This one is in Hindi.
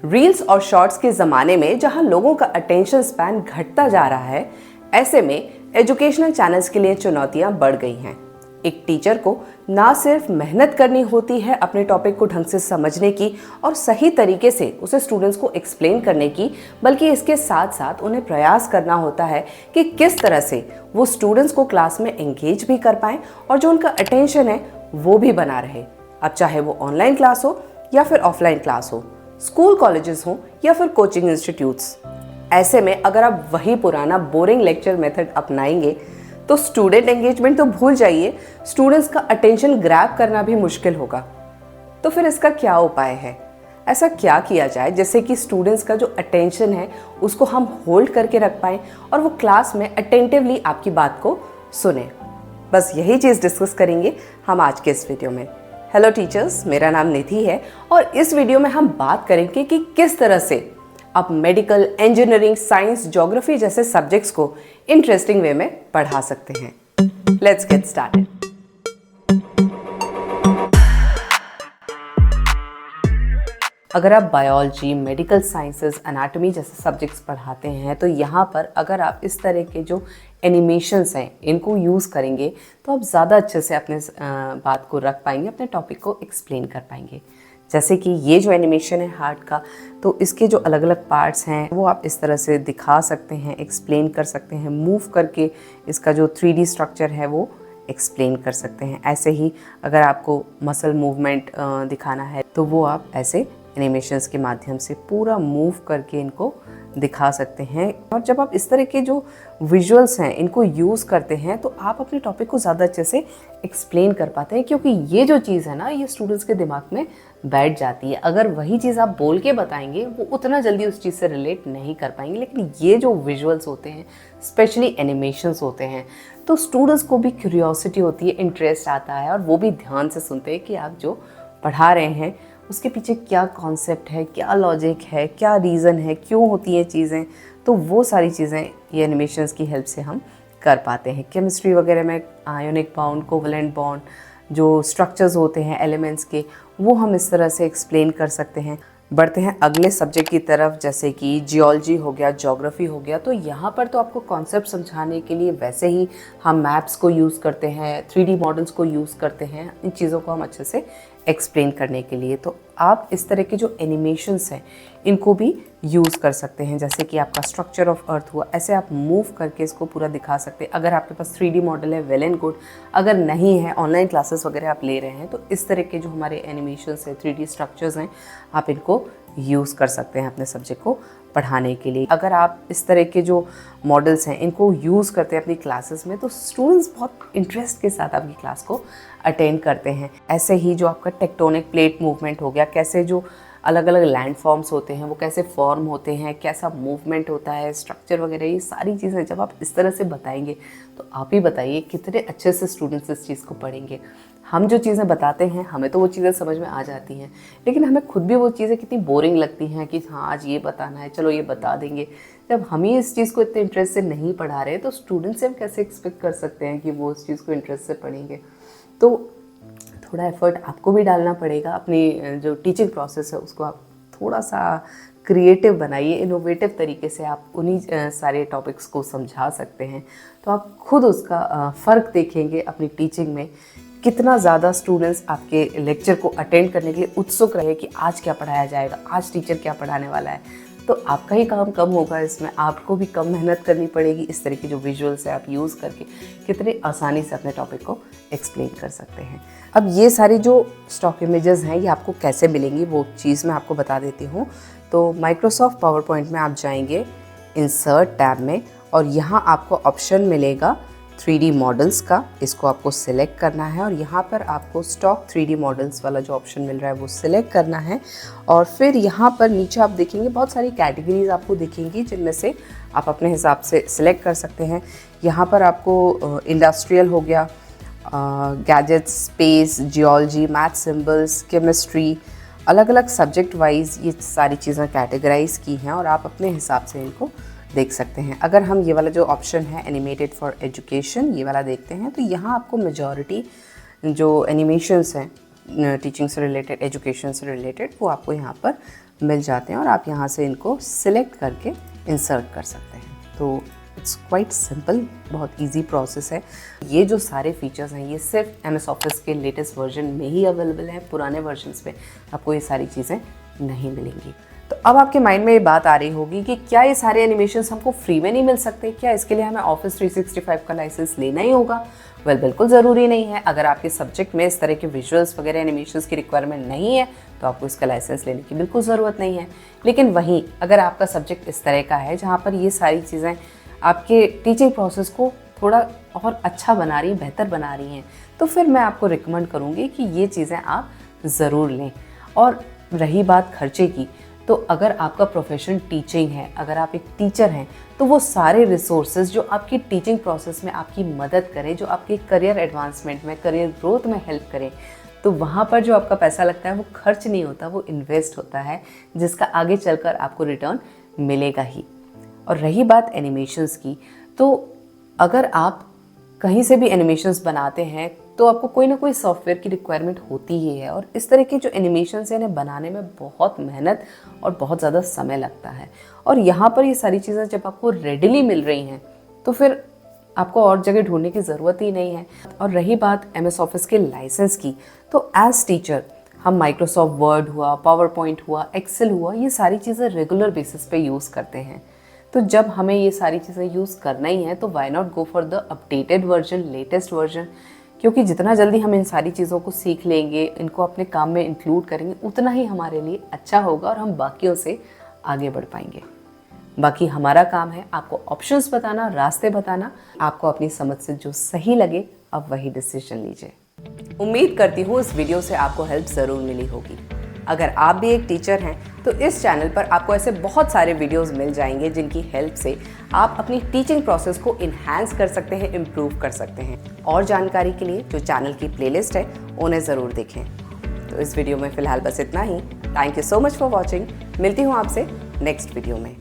रील्स और शॉर्ट्स के ज़माने में जहां लोगों का अटेंशन स्पैन घटता जा रहा है, ऐसे में एजुकेशनल चैनल्स के लिए चुनौतियां बढ़ गई हैं। एक टीचर को ना सिर्फ मेहनत करनी होती है अपने टॉपिक को ढंग से समझने की और सही तरीके से उसे स्टूडेंट्स को एक्सप्लेन करने की, बल्कि इसके साथ साथ उन्हें प्रयास करना होता है कि किस तरह से वो स्टूडेंट्स को क्लास में एंगेज भी कर पाएं और जो उनका अटेंशन है वो भी बना रहे। अब चाहे वो ऑनलाइन क्लास हो या फिर ऑफलाइन क्लास हो, स्कूल कॉलेजेस हो या फिर कोचिंग इंस्टीट्यूट्स। ऐसे में अगर आप वही पुराना बोरिंग लेक्चर मेथड अपनाएंगे तो स्टूडेंट एंगेजमेंट तो भूल जाइए, स्टूडेंट्स का अटेंशन ग्रैब करना भी मुश्किल होगा। तो फिर इसका क्या उपाय है? ऐसा क्या किया जाए जिससे कि स्टूडेंट्स का जो अटेंशन है उसको हम होल्ड करके रख पाएं और वो क्लास में अटेंटिवली आपकी बात को सुने। बस यही चीज़ डिस्कस करेंगे हम आज के इस वीडियो में। हेलो टीचर्स, मेरा नाम निधि है और इस वीडियो में हम बात करेंगे कि किस तरह से आप मेडिकल, इंजीनियरिंग, साइंस, ज्योग्राफी जैसे सब्जेक्ट्स को इंटरेस्टिंग वे में पढ़ा सकते हैं। Let's get started. अगर आप बायोलॉजी, मेडिकल साइंसेस, एनाटॉमी जैसे सब्जेक्ट्स पढ़ाते हैं तो यहाँ पर अगर आप इस तरह के जो एनिमेशंस हैं इनको यूज़ करेंगे तो आप ज़्यादा अच्छे से अपने बात को रख पाएंगे, अपने टॉपिक को एक्सप्लेन कर पाएंगे। जैसे कि ये जो एनिमेशन है हार्ट का, तो इसके जो अलग अलग पार्ट्स हैं वो आप इस तरह से दिखा सकते हैं, एक्सप्लेन कर सकते हैं, मूव करके इसका जो 3D स्ट्रक्चर है वो एक्सप्लेन कर सकते हैं। ऐसे ही अगर आपको मसल मूवमेंट दिखाना है तो वो आप ऐसे एनिमेशंस के माध्यम से पूरा मूव करके इनको दिखा सकते हैं। और जब आप इस तरह के जो विजुअल्स हैं इनको यूज़ करते हैं तो आप अपने टॉपिक को ज़्यादा अच्छे से एक्सप्लेन कर पाते हैं, क्योंकि ये जो चीज़ है ना ये स्टूडेंट्स के दिमाग में बैठ जाती है। अगर वही चीज़ आप बोल के बताएंगे वो उतना जल्दी उस चीज़ से रिलेट नहीं कर पाएंगे, लेकिन ये जो विजुअल्स होते हैं, स्पेशली एनिमेशंस होते हैं, तो स्टूडेंट्स को भी क्यूरियोसिटी होती है, इंटरेस्ट आता है और वो भी ध्यान से सुनते हैं कि आप जो पढ़ा रहे हैं उसके पीछे क्या कॉन्सेप्ट है, क्या लॉजिक है, क्या रीज़न है, क्यों होती हैं चीज़ें। तो वो सारी चीज़ें ये एनिमेशंस की हेल्प से हम कर पाते हैं। केमिस्ट्री वगैरह में आयोनिक बॉन्ड, कोवलेंट बॉन्ड, जो स्ट्रक्चर्स होते हैं एलिमेंट्स के, वो हम इस तरह से एक्सप्लेन कर सकते हैं। बढ़ते हैं अगले सब्जेक्ट की तरफ, जैसे कि जियोलॉजी हो गया, ज्योग्राफी हो गया। तो यहाँ पर तो आपको कॉन्सेप्ट समझाने के लिए वैसे ही हम मैप्स को यूज़ करते हैं, 3D मॉडल्स को यूज़ करते हैं, इन चीज़ों को हम अच्छे से एक्सप्लेन करने के लिए। तो आप इस तरह के जो एनिमेशंस हैं इनको भी यूज़ कर सकते हैं। जैसे कि आपका स्ट्रक्चर ऑफ अर्थ हुआ, ऐसे आप मूव करके इसको पूरा दिखा सकते हैं। अगर आपके पास 3D मॉडल है, वेल एंड गुड। अगर नहीं है, ऑनलाइन क्लासेस वगैरह आप ले रहे हैं, तो इस तरह के जो हमारे एनिमेशंस हैं, 3D स्ट्रक्चर्स हैं, आप इनको यूज़ कर सकते हैं अपने सब्जेक्ट को पढ़ाने के लिए। अगर आप इस तरह के जो मॉडल्स हैं इनको यूज़ करते हैं अपनी क्लासेस में तो स्टूडेंट्स बहुत इंटरेस्ट के साथ आपकी क्लास को अटेंड करते हैं। ऐसे ही जो आपका टेक्टोनिक प्लेट मूवमेंट हो गया, कैसे जो अलग अलग लैंड फॉर्म्स होते हैं वो कैसे फॉर्म होते हैं, कैसा मूवमेंट होता है, स्ट्रक्चर वगैरह, ये सारी चीज़ें जब आप इस तरह से बताएंगे तो आप ही बताइए कितने अच्छे से स्टूडेंट्स इस चीज़ को पढ़ेंगे। हम जो चीज़ें बताते हैं हमें तो वो चीज़ें समझ में आ जाती हैं, लेकिन हमें खुद भी वो चीज़ें कितनी बोरिंग लगती हैं कि हाँ आज ये बताना है, चलो ये बता देंगे। जब हम ही इस चीज़ को इतने इंटरेस्ट से नहीं पढ़ा रहे तो स्टूडेंट्स से हम कैसे एक्सपेक्ट कर सकते हैं कि वो इस चीज़ को इंटरेस्ट से पढ़ेंगे। तो थोड़ा एफर्ट आपको भी डालना पड़ेगा। अपनी जो टीचिंग प्रोसेस है उसको आप थोड़ा सा क्रिएटिव बनाइए, इनोवेटिव तरीके से आप उन्हीं सारे टॉपिक्स को समझा सकते हैं। तो आप खुद उसका फ़र्क देखेंगे अपनी टीचिंग में, कितना ज़्यादा स्टूडेंट्स आपके लेक्चर को अटेंड करने के लिए उत्सुक रहे कि आज क्या पढ़ाया जाएगा, आज टीचर क्या पढ़ाने वाला है। तो आपका ही काम कम होगा, इसमें आपको भी कम मेहनत करनी पड़ेगी। इस तरह की जो विजुअल्स है आप यूज़ करके कितने आसानी से अपने टॉपिक को एक्सप्लेन कर सकते हैं। अब ये सारी जो स्टॉक इमेजेस हैं ये आपको कैसे मिलेंगी वो चीज़ मैं आपको बता देती हूँ। तो माइक्रोसॉफ्ट पावर पॉइंट में आप जाएंगे इंसर्ट टैब में और यहाँ आपको ऑप्शन मिलेगा 3D मॉडल्स का। इसको आपको सिलेक्ट करना है और यहाँ पर आपको स्टॉक 3D मॉडल्स वाला जो ऑप्शन मिल रहा है वो सिलेक्ट करना है। और फिर यहाँ पर नीचे आप देखेंगे बहुत सारी कैटेगरीज आपको दिखेंगी जिनमें से आप अपने हिसाब से सिलेक्ट कर सकते हैं। यहाँ पर आपको इंडस्ट्रियल हो गया, gadgets, space, geology, math symbols, chemistry, अलग अलग सब्जेक्ट वाइज ये सारी चीज़ें कैटेगराइज की हैं और आप अपने हिसाब से इनको देख सकते हैं। अगर हम ये वाला जो ऑप्शन है एनिमेटेड फॉर एजुकेशन ये वाला देखते हैं तो यहाँ आपको मेजॉरिटी जो एनिमेशंस हैं टीचिंग से रिलेटेड, एजुकेशन से रिलेटेड, वो आपको यहाँ पर मिल जाते हैं और आप यहाँ से इनको सिलेक्ट करके इंसर्ट कर सकते हैं। तो इट्स क्वाइट सिंपल, बहुत इजी प्रोसेस है। ये जो सारे फीचर्स हैं ये सिर्फ MS ऑफिस के लेटेस्ट वर्जन में ही अवेलेबल है, पुराने वर्जन्स पे आपको ये सारी चीज़ें नहीं मिलेंगी। तो अब आपके माइंड में ये बात आ रही होगी कि क्या ये सारे एनिमेशंस हमको फ्री में नहीं मिल सकते, क्या इसके लिए हमें ऑफिस 365 का लाइसेंस लेना ही होगा? बिल्कुल ज़रूरी नहीं है। अगर आपके सब्जेक्ट में इस तरह के विजुअल्स वगैरह एनिमेशंस की रिक्वायरमेंट नहीं है तो आपको इसका लाइसेंस लेने की बिल्कुल ज़रूरत नहीं है। लेकिन वहीं अगर आपका सब्जेक्ट इस तरह का है जहाँ पर ये सारी चीज़ें आपके टीचिंग प्रोसेस को थोड़ा और अच्छा बना रही हैं, बेहतर बना रही हैं, तो फिर मैं आपको रिकमेंड करूँगी कि ये चीज़ें आप ज़रूर लें। और रही बात खर्चे की, तो अगर आपका प्रोफेशन टीचिंग है, अगर आप एक टीचर हैं, तो वो सारे रिसोर्सेज जो आपकी टीचिंग प्रोसेस में आपकी मदद करें, जो आपके करियर एडवांसमेंट में, करियर ग्रोथ में हेल्प करें, तो वहाँ पर जो आपका पैसा लगता है वो खर्च नहीं होता, वो इन्वेस्ट होता है, जिसका आगे चलकर आपको रिटर्न मिलेगा ही। और रही बात एनिमेशंस की, तो अगर आप कहीं से भी एनिमेशंस बनाते हैं तो आपको कोई ना कोई सॉफ्टवेयर की रिक्वायरमेंट होती ही है। और इस तरह के जो एनिमेशंस हैं इन्हें बनाने में बहुत मेहनत और बहुत ज़्यादा समय लगता है। और यहाँ पर ये सारी चीज़ें जब आपको रेडिली मिल रही हैं तो फिर आपको और जगह ढूंढने की ज़रूरत ही नहीं है। और रही बात MS ऑफिस के लाइसेंस की, तो एज टीचर हम माइक्रोसॉफ्ट वर्ड हुआ, पावर पॉइंट हुआ, एक्सेल हुआ, ये सारी चीज़ें रेगुलर बेसिस पे यूज़ करते हैं। तो जब हमें ये सारी चीज़ें यूज़ करना ही है तो why not go for the updated version, latest version, क्योंकि जितना जल्दी हम इन सारी चीज़ों को सीख लेंगे, इनको अपने काम में इंक्लूड करेंगे, उतना ही हमारे लिए अच्छा होगा और हम बाकियों से आगे बढ़ पाएंगे। बाकी हमारा काम है आपको ऑप्शंस बताना, रास्ते बताना। आपको अपनी समझ से जो सही लगे अब वही डिसीजन लीजिए। उम्मीद करती हूँ इस वीडियो से आपको हेल्प ज़रूर मिली होगी। अगर आप भी एक टीचर हैं तो इस चैनल पर आपको ऐसे बहुत सारे वीडियोस मिल जाएंगे जिनकी हेल्प से आप अपनी टीचिंग प्रोसेस को इन्हांस कर सकते हैं, इम्प्रूव कर सकते हैं। और जानकारी के लिए जो चैनल की प्लेलिस्ट है उन्हें ज़रूर देखें। तो इस वीडियो में फ़िलहाल बस इतना ही। Thank you so much for watching. मिलती हूँ आपसे नेक्स्ट वीडियो में।